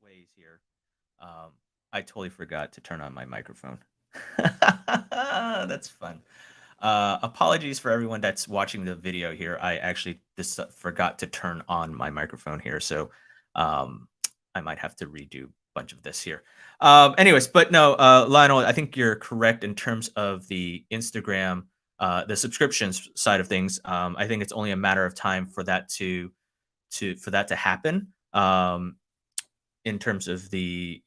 ways here. I totally forgot to turn on my microphone. That's fun. Apologies for everyone that's watching the video here. I actually just forgot to turn on my microphone here, so um, I might have to redo a bunch of this here. Anyways, but no, Lionel, I think you're correct in terms of the Instagram, the subscriptions side of things. I think it's only a matter of time for that to happen. In terms of I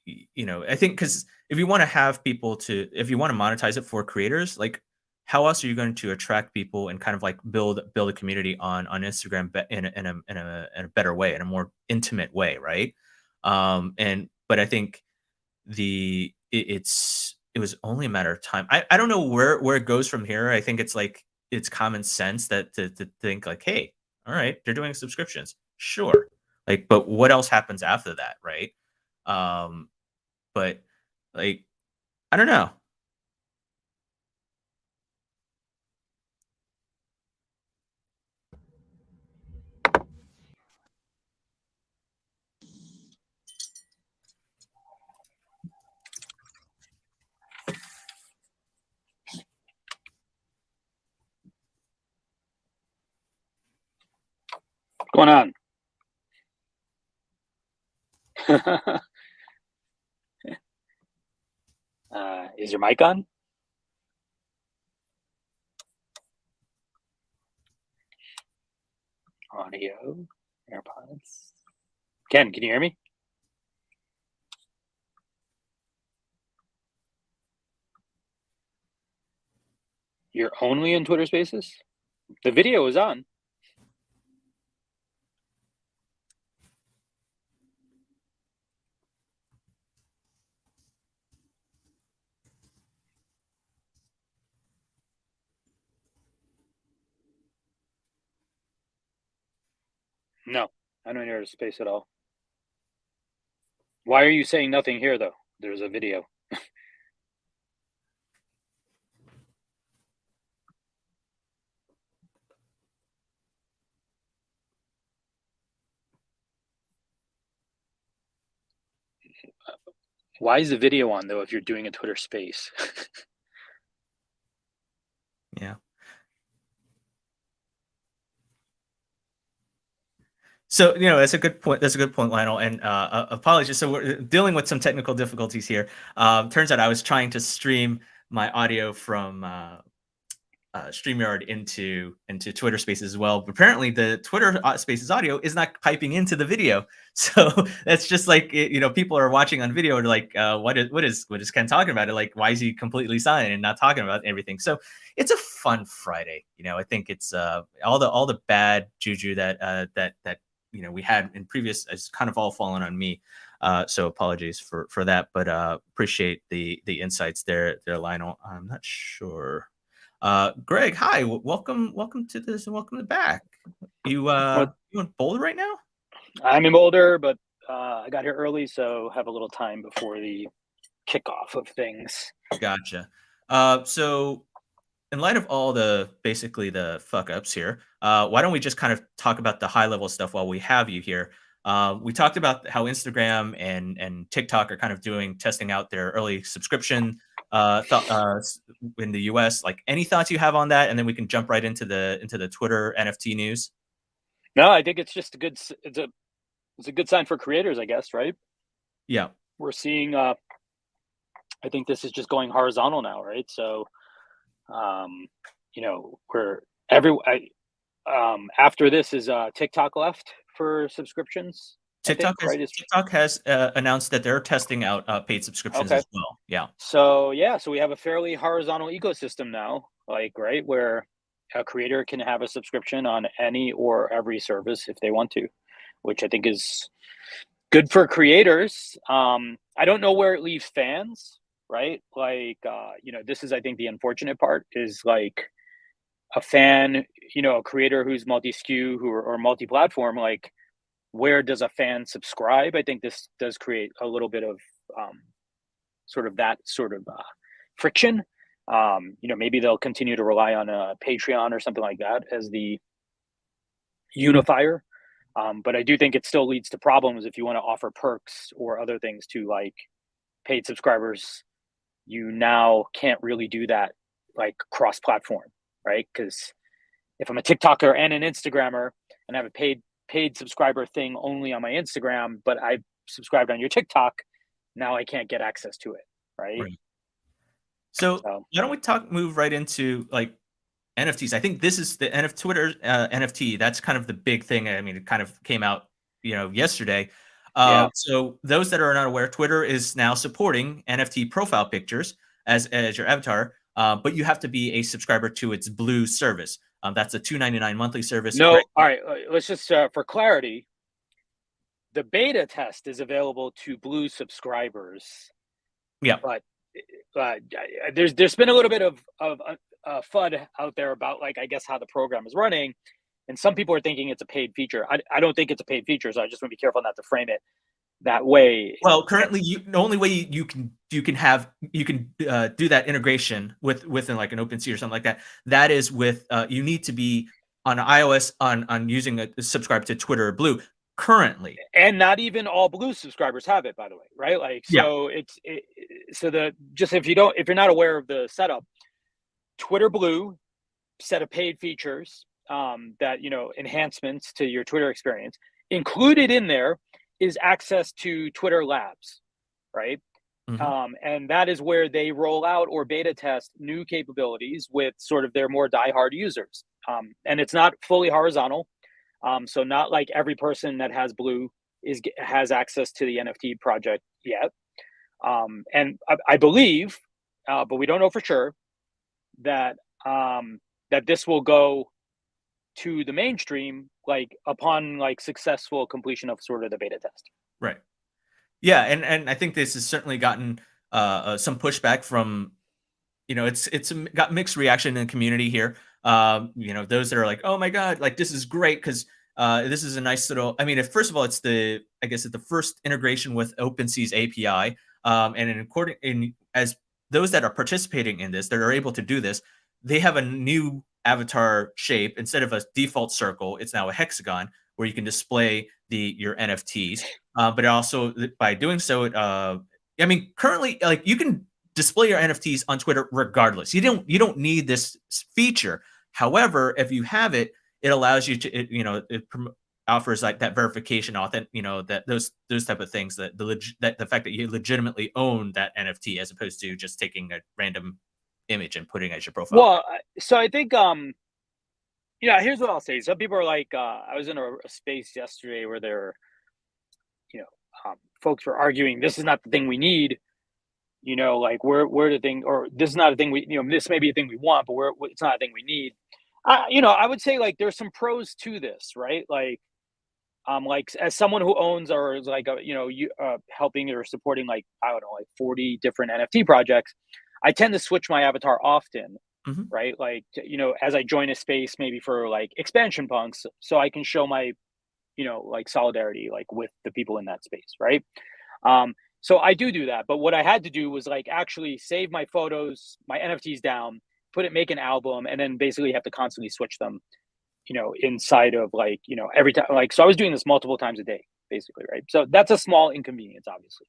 think because if you want to have people to, if you want to monetize it for creators, like how else are you going to attract people and kind of like build a community on Instagram in a better way, in a more intimate way, right? And but I think it was only a matter of time. I don't know where it goes from here. I think it's like it's common sense that to think like, hey, all right, they're doing subscriptions, sure. Like, but what else happens after that, right? Um, but like, I don't know. What's going on? Is your mic on? Audio, AirPods. Ken, can you hear me? You're only in Twitter Spaces? The video is on. No, I don't hear space at all. Why are you saying nothing here, though? There's a video. Why is the video on, though, if you're doing a Twitter Space? Yeah. So, that's a good point. That's a good point, Lionel. And apologies. So we're dealing with some technical difficulties here. Turns out I was trying to stream my audio from StreamYard into Twitter Spaces as well. But apparently, the Twitter Spaces audio is not piping into the video, so that's just like people are watching on video and like, what is Ken talking about? It like, why is he completely silent and not talking about everything? So it's a fun Friday. I think it's all the bad juju that we had in previous has kind of all fallen on me. So apologies for that, but appreciate the insights there, Lionel. I'm not sure. Greg, hi. Welcome to this, and welcome back. You in Boulder right now? I'm in Boulder, but I got here early, so have a little time before the kickoff of things. Gotcha. So in light of all basically the fuck ups here, why don't we just kind of talk about the high level stuff while we have you here? We talked about how Instagram and TikTok are kind of testing out their early subscription in the US. Like, any thoughts you have on that, and then we can jump right into the Twitter NFT news. No, I think it's just it's a good sign for creators, I guess, right? Yeah. We're seeing I think this is just going horizontal now, right? So we're after this is TikTok left for subscriptions. TikTok I think, right? TikTok has announced that they're testing out paid subscriptions Okay. as well. Yeah. So we have a fairly horizontal ecosystem now, like, right, where a creator can have a subscription on any or every service if they want to, which I think is good for creators. I don't know where it leaves fans, right? Like, this is, I think, the unfortunate part is like a fan, a creator who's multi-SKU or multi-platform, like, where does a fan subscribe? I think this does create a little bit of sort of friction. Maybe they'll continue to rely on a Patreon or something like that as the unifier. But I do think it still leads to problems if you want to offer perks or other things to like paid subscribers. You now can't really do that like cross platform, right? Because if I'm a TikToker and an Instagrammer and I have a paid subscriber thing only on my Instagram, but I subscribed on your TikTok, now I can't get access to it, right? Right. So So why don't we move right into like NFTs? I think this is the Twitter NFT. That's kind of the big thing. I mean, it kind of came out, yesterday. yeah, So those that are not aware, Twitter is now supporting NFT profile pictures as your avatar, but you have to be a subscriber to its Blue service. That's a $2.99 monthly service. Right. no, all right. Let's just for clarity, the beta test is available to Blue subscribers, Yeah. but there's been a little bit of FUD out there about like I guess how the program is running, and some people are thinking it's a paid feature. I don't think it's a paid feature, so I just want to be careful not to frame it that way. Well, currently, the only way you can do that integration within like an OpenSea or something like that. That is with you need to be on iOS on using a subscribe to Twitter or Blue currently. And not even all Blue subscribers have it, by the way, right? Like, Yeah. so so the just if you're not aware of the setup, Twitter Blue set of paid features that enhancements to your Twitter experience. Included in there is access to Twitter Labs, right? Mhm. And that is where they roll out or beta test new capabilities with sort of their more diehard users. And it's not fully horizontal, so not like every person that has Blue has access to the NFT project yet. And I believe, but we don't know for sure, that that this will go to the mainstream like upon like successful completion of sort of the beta test. Right. Yeah, and I think this has certainly gotten some pushback from got mixed reaction in the community here. Those that are like, oh my god, like this is great because this is a nice little. I mean, if first of all, I guess it's the first integration with OpenSea's API, and as those that are participating in this that are able to do this, they have a new avatar shape instead of a default circle. It's now a hexagon where you can display your NFTs. But also by doing so, I mean, currently, like you can display your NFTs on Twitter regardless. You don't need this feature. However, if you have it, it allows you to it offers like that verification, that those type of things, that the fact that you legitimately own that NFT as opposed to just taking a random image and putting it as your profile. Well, so I think here's what I'll say. Some people are like, I was in a space yesterday where there, you know, folks were arguing this is not the thing we need. Like we're the thing, or this is not a thing this may be a thing we want, but it's not a thing we need. I would say like there's some pros to this, right? Like as someone who owns or is like helping or supporting like I don't know like 40 different NFT projects, I tend to switch my avatar often, Mhm. right? Like as I join a space maybe for like expansion punks, so I can show my like solidarity like with the people in that space, right? So I do that, but what I had to do was like actually save my photos, my NFTs down, make an album, and then basically have to constantly switch them, inside of like, every time. Like, so I was doing this multiple times a day, basically, right? So that's a small inconvenience, obviously.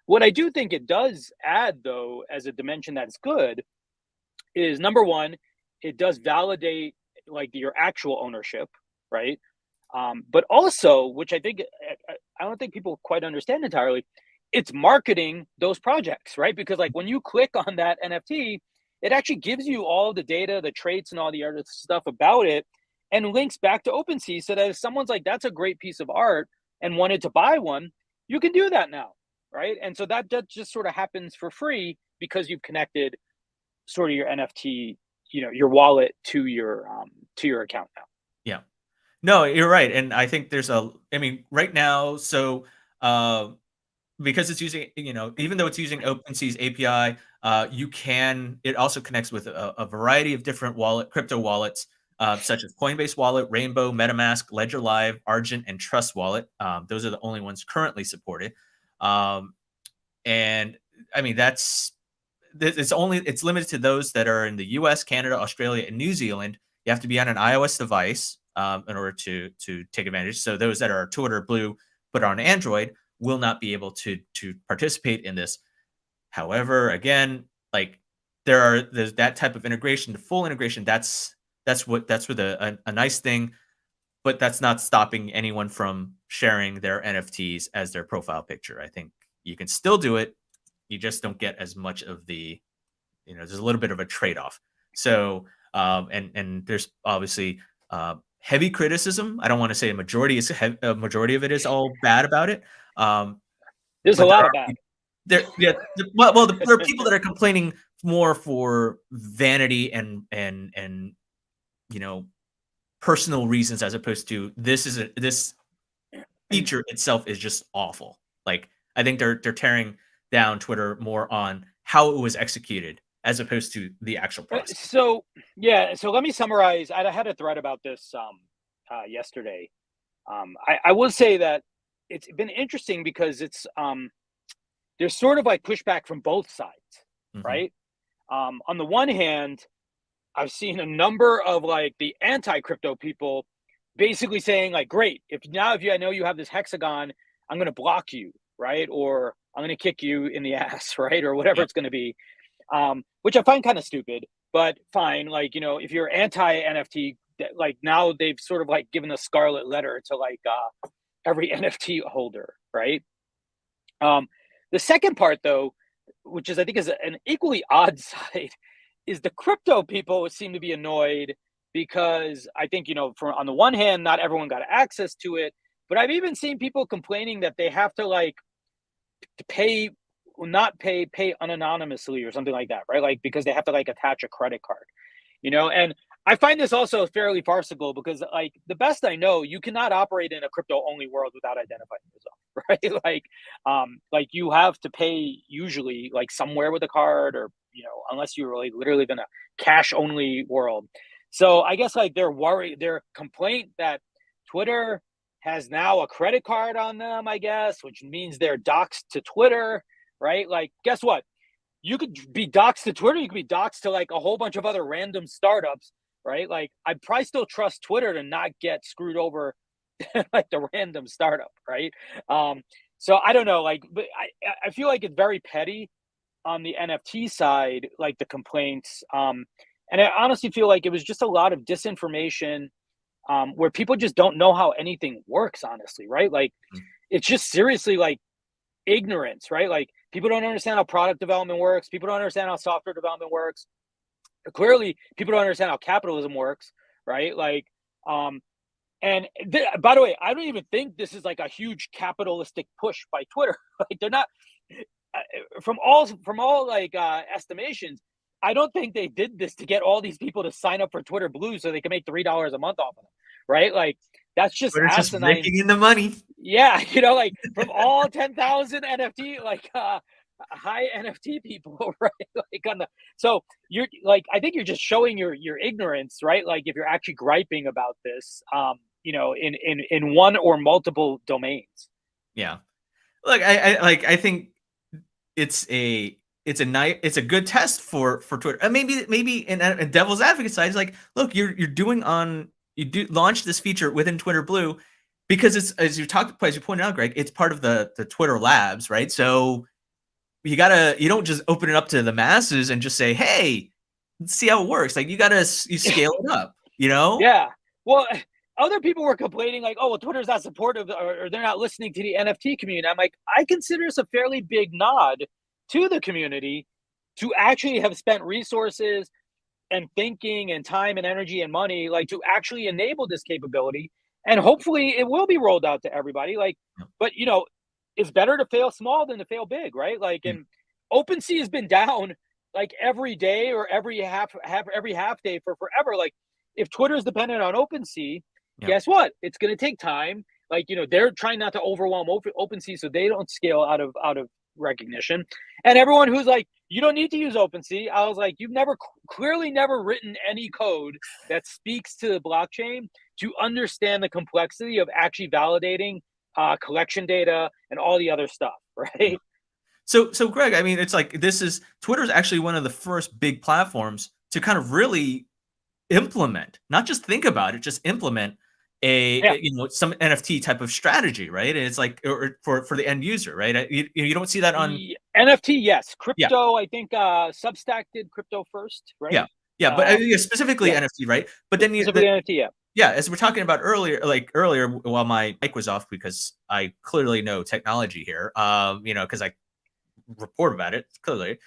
What I do think it does add, though, as a dimension that's good, is number one, it does validate like your actual ownership, right? But also, which I don't think people quite understand entirely, it's marketing those projects, right? Because like when you click on that NFT, it actually gives you all the data, the traits, and all the other stuff about it, and links back to OpenSea, so that if someone's like, "That's a great piece of art," and wanted to buy one, you can do that now, right? And so that just sort of happens for free because you've connected sort of your NFT, your wallet to your account now. Yeah. No, you're right, and I think I mean, right now, so, because it's using, even though it's using OpenSea's API, it also connects with a variety of different crypto wallets, such as Coinbase Wallet, Rainbow, MetaMask, Ledger Live, Argent, and Trust Wallet. Those are the only ones currently supported. Um, and I mean, it's limited to those that are in the US, Canada, Australia, and New Zealand. You have to be on an iOS device. in order to take advantage. So those that are Twitter Blue but on Android will not be able to participate in this. However, again, like there's that type of integration, the full integration. That's with a nice thing, but that's not stopping anyone from sharing their NFTs as their profile picture. I think you can still do it. You just don't get as much of the, there's a little bit of a trade-off. So, and there's obviously heavy criticism. I don't want to say a majority of it is all bad about it. There's a lot of bad. Yeah. Well, there are people that are complaining more for vanity and personal reasons, as opposed to this feature itself is just awful. Like, I think they're tearing down Twitter more on how it was executed as opposed to the actual process. So let me summarize. I had a thread about this yesterday. I will say that it's been interesting because it's there's sort of like pushback from both sides, right? On the one hand, I've seen a number of like the anti-crypto people basically saying like, great, if I know you have this hexagon, I'm going to block you, right? Or I'm going to kick you in the ass, right? Or whatever it's going to be, which I find kind of stupid, but fine. Like, if you're anti-NFT, like now they've sort of like given a scarlet letter to like every NFT holder, right? The second part, though, which I think is an equally odd side, is the crypto people seem to be annoyed because I think, on the one hand, not everyone got access to it, but I've even seen people complaining that they have to like pay anonymously or something like that, right? Like, because they have to like attach a credit card, and I find this also fairly farcical because, like, the best I know, you cannot operate in a crypto only world without identifying yourself, right? Like you have to pay usually like somewhere with a card, or unless you're like literally in a cash only world. So I guess like their complaint that Twitter has now a credit card on them, I guess, which means they're doxxed to Twitter, right? Like, guess what? You could be doxxed to Twitter. You could be doxxed to like a whole bunch of other random startups, right? Like, I'd probably still trust Twitter to not get screwed over like the random startup, right? So I don't know, like, but I feel like it's very petty on the NFT side, like the complaints. And I honestly feel like it was just a lot of disinformation, where people just don't know how anything works, honestly, right? Like, it's just seriously like ignorance, right? Like, people don't understand how product development works. People don't understand how software development works. Clearly, people don't understand how capitalism works, right? Like, and by the way, I don't even think this is like a huge capitalistic push by Twitter. Like, they're not, from all like estimations, I don't think they did this to get all these people to sign up for Twitter Blue so they can make $3 a month off of them, right? Like, that's just Twitter's just asinine. raking in the money. Yeah, like from all 10,000 NFT, like high NFT people, right? Like so you're like, I think you're just showing your ignorance, right? Like, if you're actually griping about this, in one or multiple domains. Yeah, look, I think it's a good test for Twitter. And maybe in devil's advocate side, it's like, look, you launch this feature within Twitter Blue because it's, as you pointed out, Greg, it's part of the Twitter labs, right? So you don't just open it up to the masses and just say, hey, let's see how it works. Like, you scale it up, Yeah. Well, other people were complaining like, oh, well, Twitter's not supportive, or they're not listening to the NFT community. I'm like, I consider this a fairly big nod to the community to actually have spent resources and thinking and time and energy and money, like, to actually enable this capability. And hopefully it will be rolled out to everybody. Like, but it's better to fail small than to fail big, right? Like, and OpenSea has been down like every day or every half day for forever. Like, if Twitter is dependent on OpenSea, guess what? It's going to take time. Like, they're trying not to overwhelm OpenSea so they don't scale out of recognition. And everyone who's like, you don't need to use OpenSea, I was like, you've clearly never written any code that speaks to the blockchain to understand the complexity of actually validating collection data and all the other stuff, right? So Greg, I mean, it's like, Twitter's actually one of the first big platforms to kind of really implement, not just think about it, just implement some NFT type of strategy, right? And it's like, or for the end user, right? You don't see that on NFT, yes. Crypto, I think Substack did crypto first, right? But specifically NFT, right? But then specifically NFT, as we're talking about earlier, while my mic was off, because I clearly know technology here, because I report about it clearly.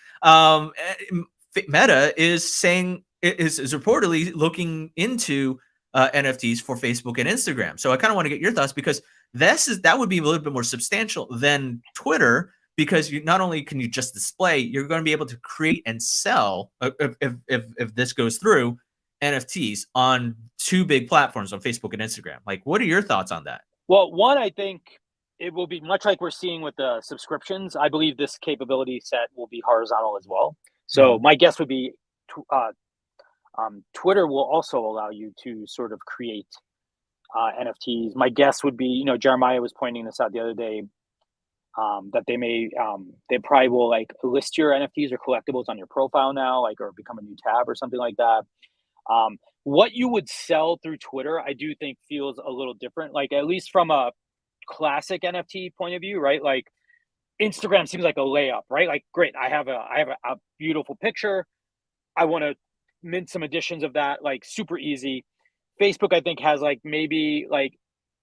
Meta is saying is reportedly looking into NFTs for Facebook and Instagram. So I kind of want to get your thoughts, because that would be a little bit more substantial than Twitter, because you not only can you just display, you're going to be able to create and sell, if this goes through, NFTs on two big platforms, on Facebook and Instagram. Like, what are your thoughts on that? Well, one, I think it will be much like we're seeing with the subscriptions. I believe this capability set will be horizontal as well. So my guess would be Twitter will also allow you to sort of create NFTs. My guess would be, Jeremiah was pointing this out the other day, that they probably will like list your NFTs or collectibles on your profile now, like, or become a new tab or something like that. What you would sell through Twitter, I do think feels a little different, like at least from a classic NFT point of view, right? Like Instagram seems like a layup, right? Like, great, I have a beautiful picture. I want to mint some editions of that, like super easy. Facebook, I think, has like maybe like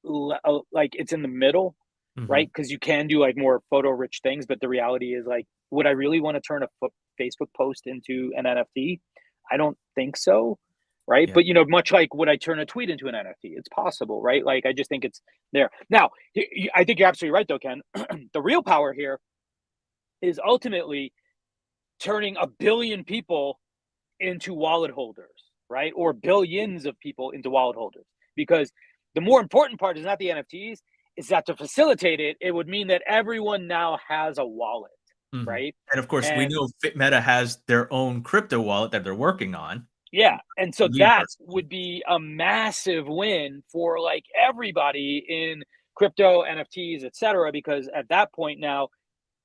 it's in the middle, right? Because you can do like more photo rich things, but the reality is, like, would I really want to turn a Facebook post into an NFT? I don't think so, right? But much like, would I turn a tweet into an NFT? It's possible, right? Like, I just think it's there. Now, I think you're absolutely right, though, Ken. The real power here is ultimately turning a billion people into wallet holders, right? Or billions of people into wallet holders. Because the more important part is not the NFTs, is that to facilitate it, it would mean that everyone now has a wallet, right? And of course, we know Meta has their own crypto wallet that they're working on. Yeah. And so that would be a massive win for like everybody in crypto, NFTs, etc. Because at that point now,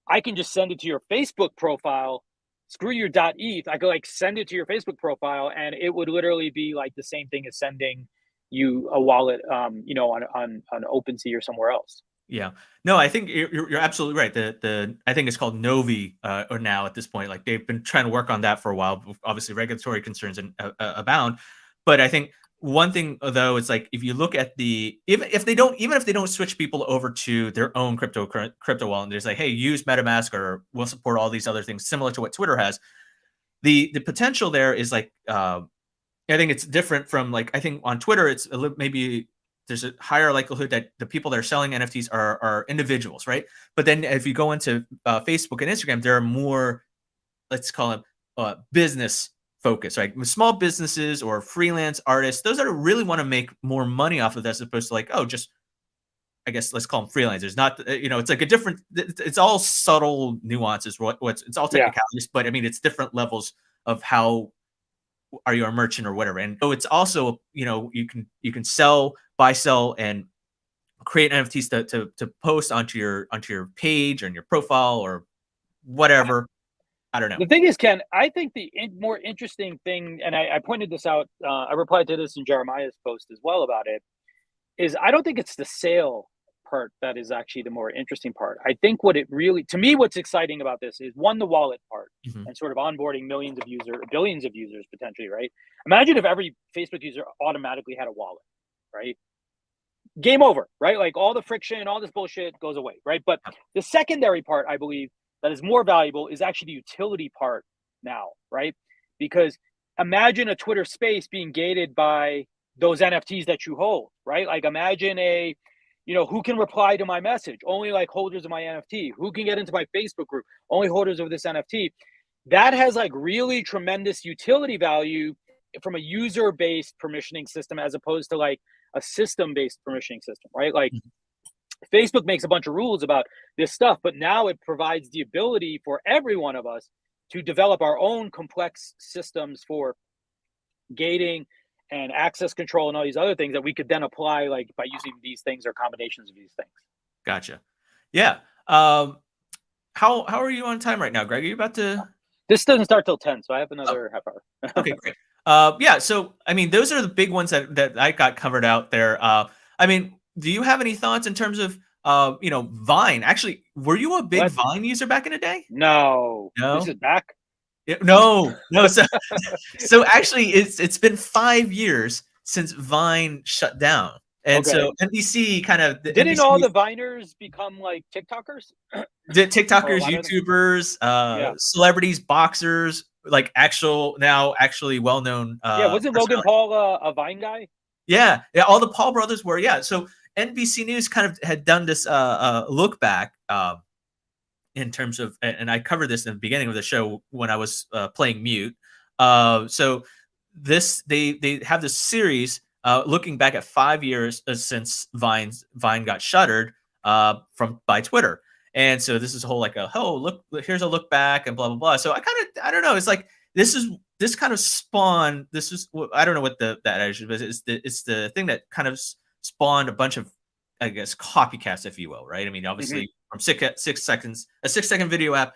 I can just send it to your Facebook profile. Screw your .eth. I could like send it to your Facebook profile, and it would literally be like the same thing as sending you a wallet, on OpenSea or somewhere else. Yeah, no, I think you're absolutely right. I think it's called Novi, or now at this point, like they've been trying to work on that for a while. Obviously, regulatory concerns abound, but I think one thing though is, like, if you look at even if they don't switch people over to their own crypto wallet, and there's like, hey, use MetaMask, or we'll support all these other things similar to what Twitter has. The potential there is like, I think it's different from, like, I think on Twitter it's maybe there's a higher likelihood that the people that are selling NFTs are individuals, right? But then if you go into Facebook and Instagram, there are more, let's call them business focus, right? Small businesses or freelance artists, those that really want to make more money off of this, as opposed to like, just, I guess let's call them freelancers. Not, it's like a different, it's all subtle nuances. It's all technicalities, but I mean, it's different levels of how are you a merchant or whatever. And so it's also, you can buy, sell, and create NFTs to post onto your page or in your profile or whatever. I don't know. The thing is, Ken, I think the more interesting thing, and I pointed this out, I replied to this in Jeremiah's post as well about it, is I don't think it's the sale part that is actually the more interesting part. I think to me, what's exciting about this is, one, the wallet part, and sort of onboarding billions of users potentially, right? Imagine if every Facebook user automatically had a wallet, right? Game over, right? Like, all the friction, all this bullshit goes away, right? But the secondary part, I believe, that is more valuable is actually the utility part now, right? Because imagine a Twitter space being gated by those NFTs that you hold, right? Like, imagine who can reply to my message? Only like holders of my NFT. Who can get into my Facebook group? Only holders of this NFT. That has like really tremendous utility value from a user-based permissioning system, as opposed to like a system-based permissioning system, right? Like, Facebook makes a bunch of rules about this stuff, but now it provides the ability for every one of us to develop our own complex systems for gating and access control and all these other things that we could then apply, like, by using these things or combinations of these things. Gotcha. Yeah. How are you on time right now, Greg? Are you about to? This doesn't start till 10, so I have another half hour. Okay, great. Yeah, so I mean, those are the big ones that I got covered out there. I mean, do you have any thoughts in terms of Vine? Actually, were you a big What? Vine user back in the day? No, this No. is back. No, no. So actually, it's been 5 years since Vine shut down, and so Okay. NBC kind of the Didn't NBC all the News, Viners become like TikTokers? the Or a TikTokers, lot of them? YouTubers, Yeah. celebrities, boxers, like actually well known Yeah. Wasn't Logan personalities. Paul a Vine guy? Yeah, yeah, all the Paul brothers were. Yeah, so NBC News kind of had done this look back. In terms of and I covered this in the beginning of the show when I was playing mute. So this they have this series looking back at 5 years since Vine got shuttered from by Twitter. And so this is a whole like a oh look here's a look back and blah blah blah. So I don't know, it's like this kind of spawned this is I don't know what that is, but it's the thing that kind of spawned a bunch of, I guess, copycats, if you will, right? I mean, Hmm. obviously, from 6 seconds, a 6 second video app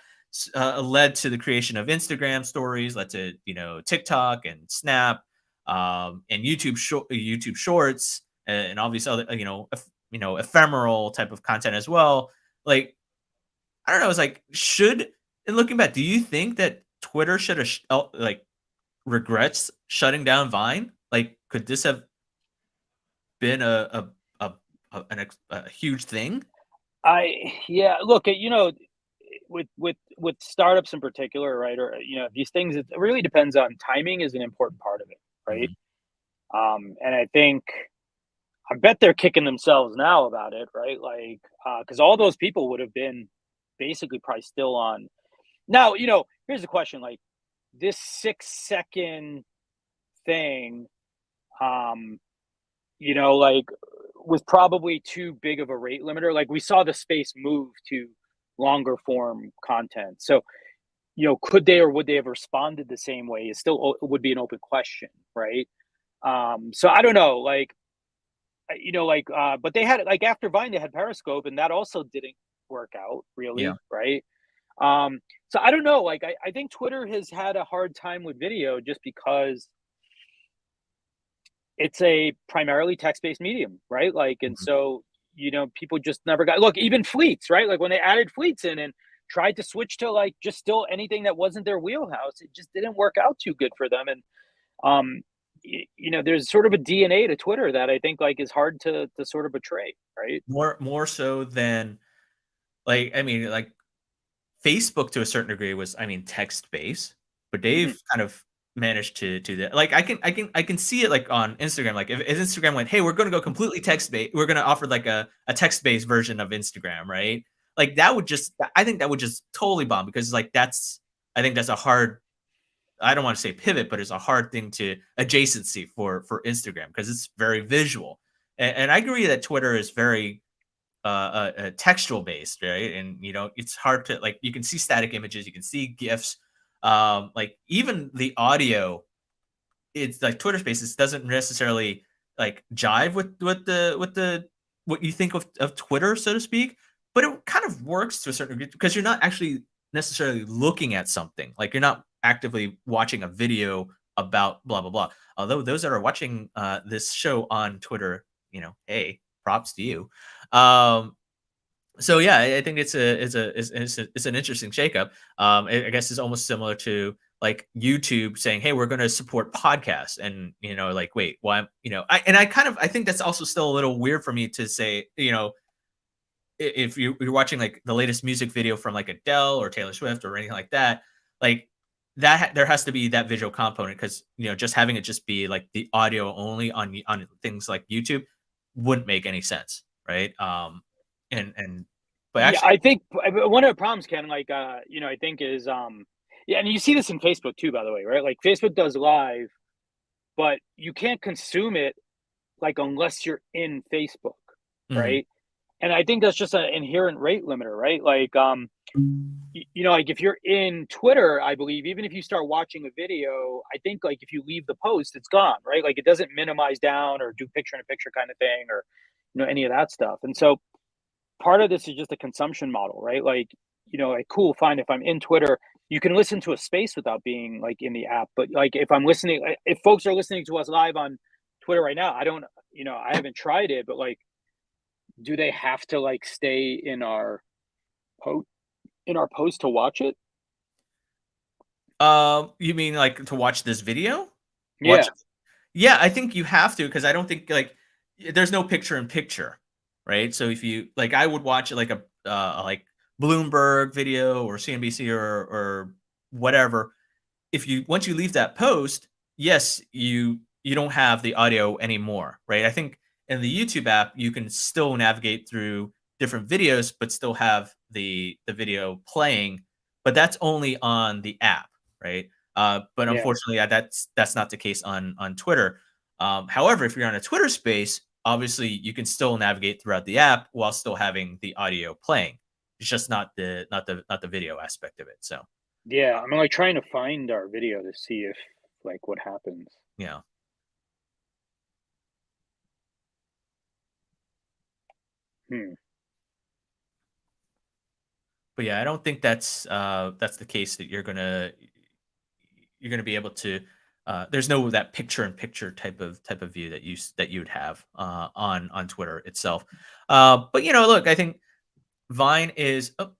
led to the creation of Instagram stories, led to TikTok and Snap, and YouTube Shorts, and obviously other ephemeral type of content as well. Like I don't know, it's like should and looking back, do you think that Twitter should have like regrets shutting down Vine? Like, could this have been a, a huge thing? Yeah. Look, with startups in particular, right? Or these things, it really depends on timing is an important part of it, right? Mhm. And I bet they're kicking themselves now about it, right? Like, because all those people would have been basically probably still on. Now, here's the question: like this 6 second thing, um, like was probably too big of a rate limiter. Like we saw the space move to longer form content. So, could they or would they have responded the same way? It still would be an open question, right? So I don't know, like, but they had like after Vine, they had Periscope, and that also didn't work out Yeah. really, right? So I don't know, like I think Twitter has had a hard time with video just because it's a primarily text-based medium, right? Like, and Mhm. so, people just never got look, even fleets, right? Like when they added fleets in and tried to switch to like just still anything that wasn't their wheelhouse, it just didn't work out too good for them. And um, there's sort of a DNA to Twitter that I think like is hard to sort of betray, right? More so than like I mean, like Facebook to a certain degree was, I mean, text based, but Hmm. they've kind of managed to do that. Like I can see it like on Instagram. Like if Instagram went, hey, we're going to go completely text based, we're going to offer like a text based version of Instagram, right? Like that would just, I think that would just totally bomb because like I think that's a hard, I don't want to say pivot, but it's a hard thing to adjacency for Instagram because it's very visual. And I agree that Twitter is very textual based, right? And it's hard to like you can see static images, you can see gifs, like even the audio. It's like Twitter Spaces doesn't necessarily like jive with the what you think of Twitter, so to speak, but it kind of works to a certain degree because you're not actually necessarily looking at something. Like you're not actively watching a video about blah blah blah. Although those that are watching this show on Twitter, hey, props to you. Um, so yeah, I think it's an interesting shakeup. I guess it's almost similar to like YouTube saying, "Hey, we're going to support podcasts," and like, wait, why? I think that's also still a little weird for me to say. If you're watching like the latest music video from like Adele or Taylor Swift or anything like that, like there has to be that visual component because just having it just be like the audio only on things like YouTube wouldn't make any sense, right? And but Yeah, actually, I think one of the problems, Ken, like I think is yeah, and you see this in Facebook too, by the way, right? Like Facebook does live, but you can't consume it like unless you're in Facebook, mhm, right? And I think that's just an inherent rate limiter, right? Like like if you're in Twitter, I believe even if you start watching a video, I think like if you leave the post, it's gone, right? Like it doesn't minimize down or do picture in a picture kind of thing or any of that stuff. And so part of this is just a consumption model, right? Like, like cool, fine. If I'm in Twitter, you can listen to a space without being like in the app. But like if I'm listening, if folks are listening to us live on Twitter right now, I don't, I haven't tried it, but like, do they have to like stay in our post to watch it? You mean like to watch this video? Watch Yeah, Yeah, I think you have to because I don't think like there's no picture in picture, right? So if you like, I would watch like a like Bloomberg video or CNBC or whatever. If you once you leave that post, yes, you don't have the audio anymore, right? I think in the YouTube app you can still navigate through different videos, but still have the video playing, but that's only on the app, right? But yeah, unfortunately, that's not the case on Twitter. However, if you're on a Twitter space, obviously you can still navigate throughout the app while still having the audio playing. It's just not the video aspect of it. So yeah. I'm like trying to find our video to see if like what happens. yeah. Hmm. But yeah, I don't think that's the case that you're gonna be able to. There's no that picture in picture type of view that you would have on Twitter itself. But look, I think Vine is. Oh,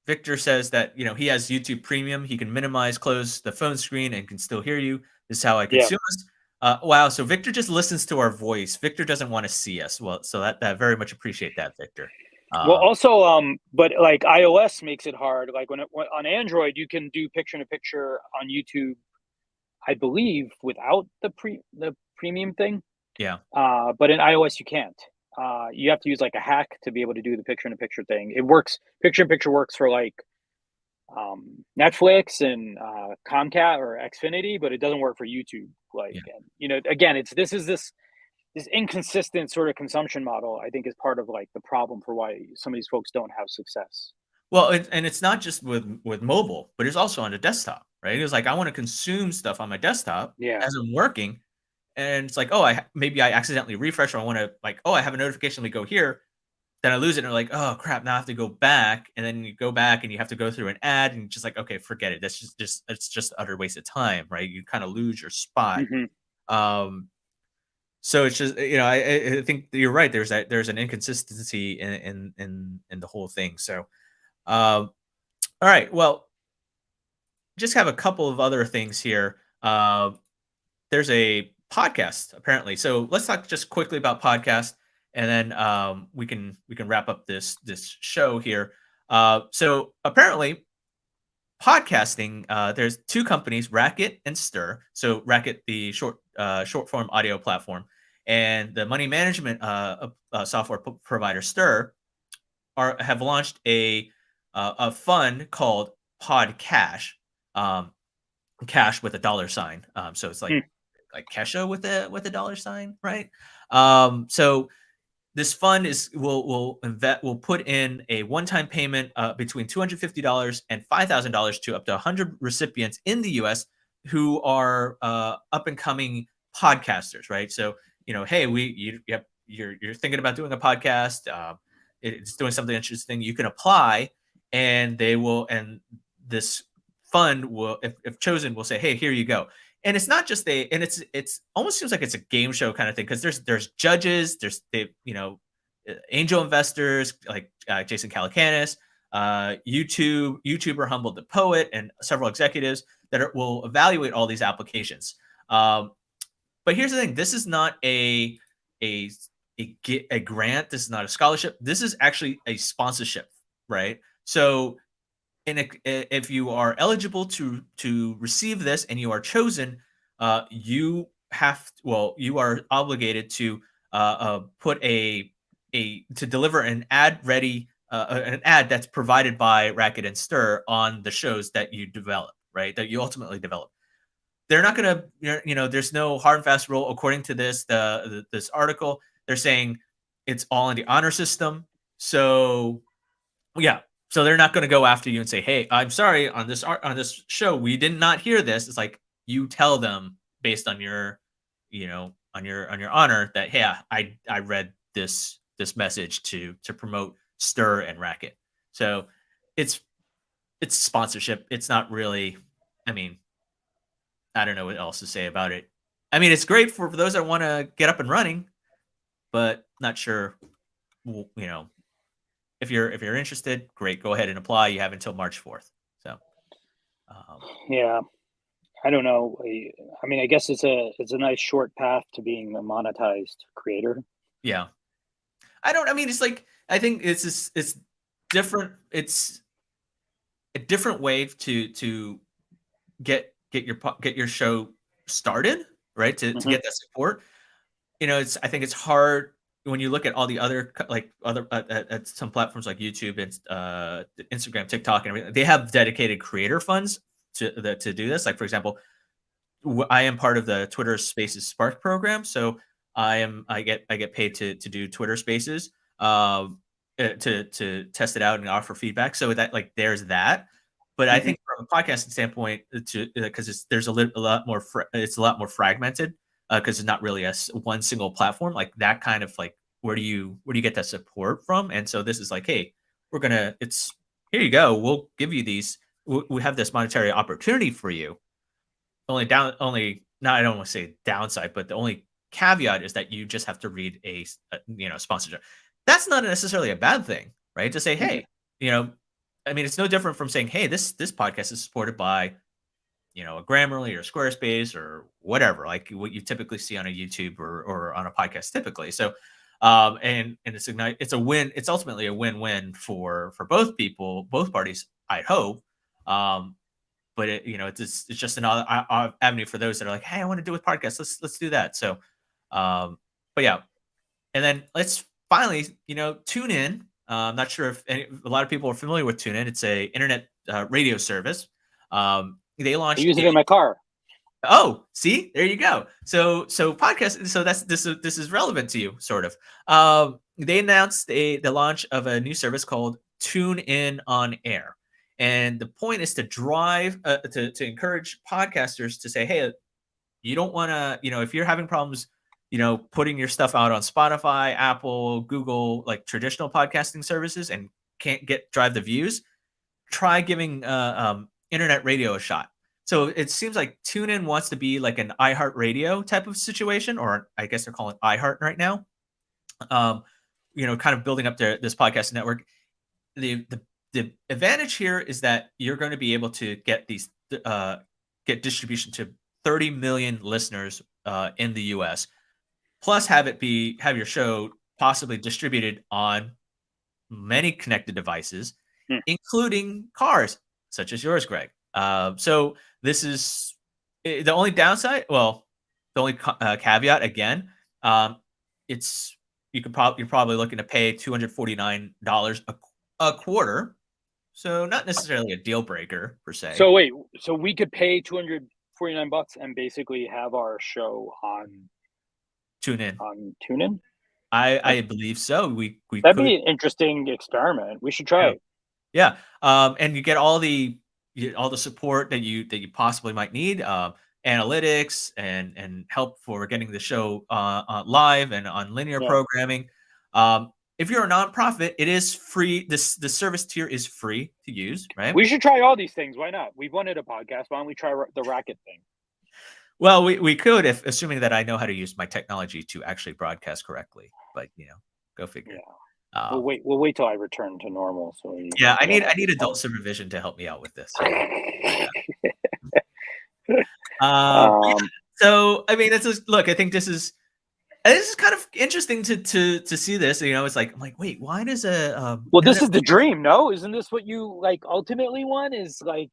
Victor says that he has YouTube Premium. He can minimize, close the phone screen, and can still hear you. This is how I Yeah. consume us. Wow, so Victor just listens to our voice. Victor doesn't want to see us. Well, so that very much appreciate that, Victor. Well, Um, also, but like iOS makes it hard. Like on Android, you can do picture in picture on YouTube, I believe, without the premium thing. yeah, But in iOS, you can't. You have to use like a hack to be able to do the picture in picture thing. It works. Picture in picture works for like Netflix and Comcast or Xfinity, but it doesn't work for YouTube. Like, yeah. and, again, this inconsistent sort of consumption model. I think is part of like the problem for why some of these folks don't have success. Well, and it's not just with mobile, but it's also on the desktop, right? It's like I want to consume stuff on my desktop Yeah. as I'm working, and it's like, oh, maybe I accidentally refresh, or I want to like, oh, I have a notification. Let me go here, then I lose it, and I'm like, oh crap, now I have to go back, and then you go back, and you have to go through an ad, and you're just like, okay, forget it. That's just it's just utter waste of time, right? You kind of lose your spot. Hmm. Um, so it's just I think you're right. There's an inconsistency in the whole thing. So. Um, all right. Well, just have a couple of other things here. There's a podcast apparently. So let's talk just quickly about podcast, and then we can wrap up this show here. So apparently, podcasting. There's two companies, Racket and Stir. So Racket, the short form audio platform, and the money management software provider Stir have launched a fund called Podcash, um, cash with a dollar sign. So it's like Kesha with a dollar sign, right? So this fund will put in a one-time payment between $250 and $5,000 to up to 100 recipients in the U.S. who are up and coming podcasters, right? So hey, you're thinking about doing a podcast. It's doing something interesting. You can apply, and this fund will, if chosen, will say, hey, here you go. And it's not just it's almost seems like it's a game show kind of thing because there's judges, angel investors like Jason Calacanis, YouTuber Humble the Poet, and several executives that will evaluate all these applications. But here's the thing: this is not a a grant. This is not a scholarship. This is actually a sponsorship, right? So and if you are eligible to receive this and you are chosen, you are obligated to put to deliver an ad ready an ad that's provided by Racket and Stir on the shows that you develop, right? That you ultimately develop. They're not going to, there's no hard and fast rule according to this article. They're saying it's all in the honor system. So yeah. So they're not going to go after you and say, "Hey, I'm sorry on this show we did not hear this." It's like you tell them based on your, on your honor that, "Hey, I read this message to promote Stir and Racket." So it's it's sponsorship. It's not really. I mean, I don't know what else to say about it. I mean, it's great for those that want to get up and running, but not sure. You know, if you're interested, great. Go ahead and apply. You have until March 4th. So, um, Yeah, I don't know. I mean, I guess it's a nice short path to being a monetized creator. yeah. I don't. I mean, it's like I think it's different. It's a different way to get your show started, right? To Hmm. get that support. You know, I think it's hard when you look at all the other other at some platforms like YouTube and Instagram, TikTok, and everything. They have dedicated creator funds to do this. Like for example, I am part of the Twitter Spaces Spark program, so I get paid to do Twitter Spaces, to test it out and offer feedback. So that like there's that, but I Hmm. think from a podcasting standpoint, to because there's a lot more it's a lot more fragmented because it's not really one single platform like that kind of like where do you get that support from? And so this is like, hey, it's here you go. We'll give you these. We have this monetary opportunity for you only not I don't want to say downside, but the only caveat is that you just have to read sponsorship. That's not necessarily a bad thing, right? To say, Hmm. hey, you know, I mean, it's no different from saying, hey, this podcast is supported by a Grammarly or Squarespace or whatever, like what you typically see on a YouTube or on a podcast typically. So, and it's a win. It's ultimately a win-win for both people, both parties. I hope. Um, but it's just another avenue for those that are like, hey, I want to do with podcasts. Let's do that. So, but yeah, and then let's finally tune in. I'm not sure if a lot of people are familiar with TuneIn. It's a internet radio service. They I launched use it in my car. Oh, see, there you go. So podcast. So this is relevant to you, sort of. They announced the launch of a new service called TuneIn on Air, and the point is to drive to encourage podcasters to say, hey, you don't want to, if you're having problems, putting your stuff out on Spotify, Apple, Google, like traditional podcasting services, and can't drive the views, try giving internet radio a shot. So it seems like TuneIn wants to be like an iHeartRadio type of situation, or I guess they're calling it iHeart right now. Um, kind of building up this podcast network. The advantage here is that you're going to be able to get distribution to 30 million listeners in the U.S. Plus, have your show possibly distributed on many connected devices, Hmm. including cars, such as yours, Greg. So this is the only downside. Well, the only caveat again, it's you're probably looking to pay $249 a quarter. So not necessarily a deal breaker per se. So wait, so we could pay $249 and basically have our show Tune in. on TuneIn? I believe so. We That'd could. be an interesting experiment. We should try Yeah. it. Yeah, and you get all the support that you possibly might need, analytics and help for getting the show live and on linear Yeah. programming. If you're a nonprofit, it is free. The service tier is free to use, right? We should try all these things. Why not? We've wanted a podcast. Why don't we try the racket thing? Well, we could, if assuming that I know how to use my technology to actually broadcast correctly. But go figure. Yeah. Um, We'll wait till I return to normal so yeah, I we don't need I have need this adult supervision to help me out with this. Yeah. um, So I mean, look. I think this is kind of interesting to see this. It's like I'm like, wait, why does a well, this internet? is the dream, no? Isn't this what you like ultimately want? Is like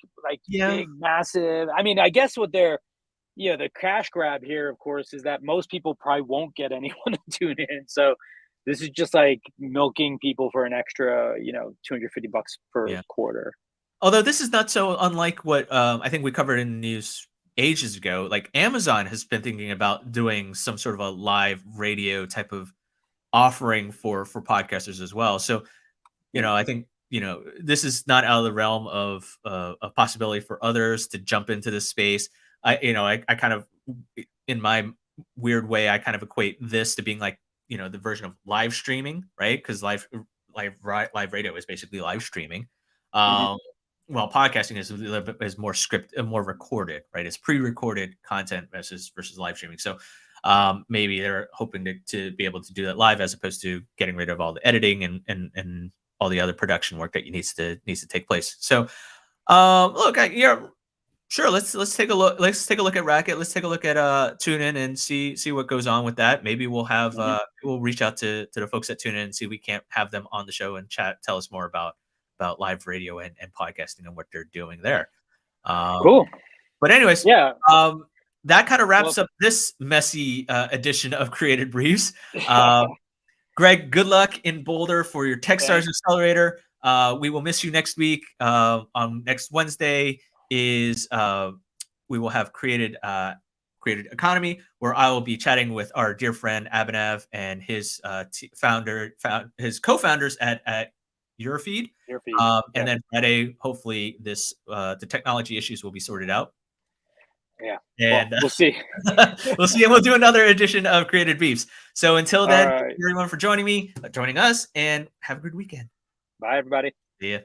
Yeah. big, massive. I mean, I guess what they're the cash grab here, of course, is that most people probably won't get anyone to tune in. So this is just like milking people for an extra, $250 per Yeah. quarter. Although this is not so unlike what I think we covered in the news ages ago. Like Amazon has been thinking about doing some sort of a live radio type of offering for podcasters as well. So Hmm. I think this is not out of the realm of a possibility for others to jump into this space. I kind of, in my weird way, I kind of equate this to being like the version of live streaming, right? Because live radio is basically live streaming. Hmm. Um, well, podcasting is a little bit is more more recorded, right? It's pre-recorded content versus live streaming. So maybe they're hoping to be able to do that live as opposed to getting rid of all the editing and all the other production work that needs to take place. So look, yeah, sure. Let's take a look. Let's take a look at Racket. Let's take a look at TuneIn and see what goes on with that. Maybe we'll have we'll reach out to the folks at TuneIn and see if we can't have them on the show and tell us more about live radio and podcasting and what they're doing there. Cool. But anyways, Yeah. That kind of wraps up this messy edition of Created Briefs. Greg, good luck in Boulder for your Techstars Accelerator. We will miss you next week. On next Wednesday is we will have created economy, where I will be chatting with our dear friend Abhinav and his his co-founders at Eurofeed. And then Friday, hopefully the technology issues will be sorted out. Yeah, and we'll see. We'll see, and we'll do another edition of Created Beefs. So until then, right. thank you everyone for joining us, and have a good weekend. Bye, everybody. See ya.